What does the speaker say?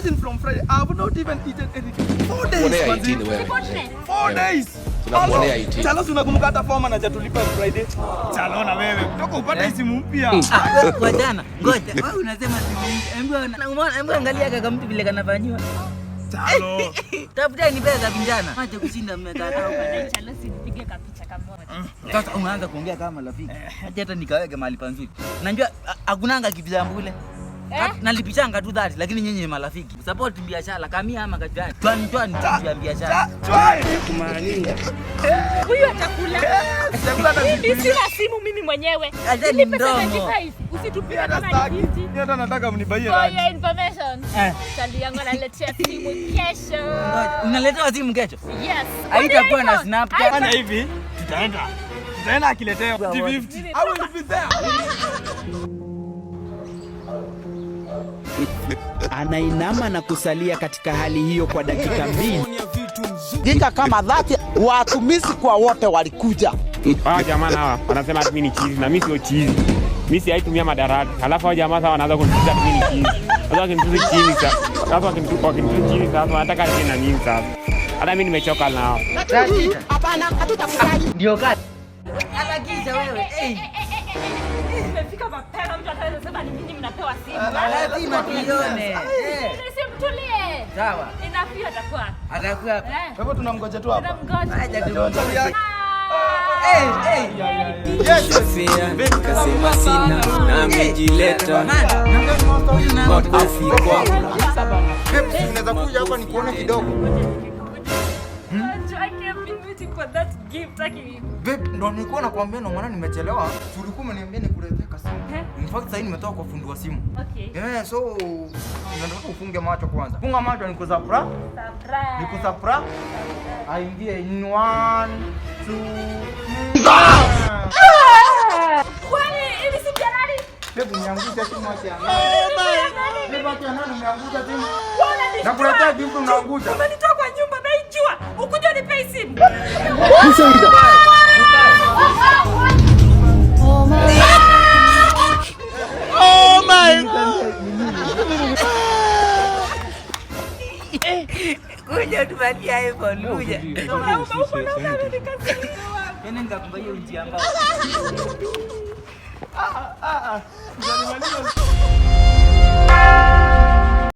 Starting from Friday, I have not even eaten anything. 4 days. 4 days. Tunamwonea IT. Chalo unakumbuka hata forma na jatulipa Friday. Chalo na wewe kutoka upate simu mpya. Ngoja. Wewe unasema simu mpya. Hebu angalia kaka mtu vile kanafanywa. Chalo. Tafuta ni pesa vijana. Acha kushinda mmekataa huko. Chalo sinipige kapicha kamoja. Sasa unaanza kuongea kama rafiki. Hata nikaweke mahali panzuri. Najua hakunanga kibizambu ule. Nalipishanga tu dhati lakini nyinyi marafiki. Support biashara kamia ama kajani. Twani ya biashara. Kumaanisha. Huyu atakula. Chakula na mimi sina simu mimi mwenyewe. Ni mdomo. Usitupie kama ni hivi. Hata nataka mnibaie For rangi. your information. Tali yangu analetea simu kesho. Unaletea simu kesho? Yes. Haitakuwa na Snapchat. Fanya hivi, tutaenda akiletea T50. I will be there. Anainama na kusalia katika hali hiyo kwa dakika 2. Ginga kama dhati watumizi kwa wote walikuja. Jamaa hawa wanasema mimi ni chizi na mimi sio chizi. Mimi si haitumia madaraka. Halafu hao jamaa sasa wanaanza kunipiga mimi ni chizi. Sasa wakinitusi chizi sasa. Sasa wakinitusi chizi sasa wanataka tena nini sasa? Hata mimi nimechoka nao. Hapana, hatutakubali. Ndio kati. Alakiza wewe. Nimefika mapema mtu ataweza sema ni nyinyi mnapewa simu. Lazima tuione. Simtulie. Sawa. Inafia atakuwa. Atakuwa. Kwa hivyo tunamgoja tu hapa. Tunamgoja. Haja tu. Kasema sina na amejileta. Makofi kwa. Unaweza kuja hapa nikuone kidogo. For that gift aki. Babe, ndo nilikuwa nakwambia ndo maana nimechelewa. Tulikuwa umeniambia nikuletee kasimu. In fact sasa nimetoka kwa fundi wa simu. Okay. So nataka ufunge macho kwanza. Funga macho nikusapra. Nikusapra. Aingie in 1 2 Kwani ili si jalali? Babe, niangusha simu acha. Babe, acha nani niangusha simu. Nakuletea gift unaangusha. Umenitoa kwa nyumba naijua. Ukuja nipe simu. Oh my God. Kuja tupatie iPhone kuja. Uko na gari nikasikia. Yaani ngakumbaye uji ambao. Ndio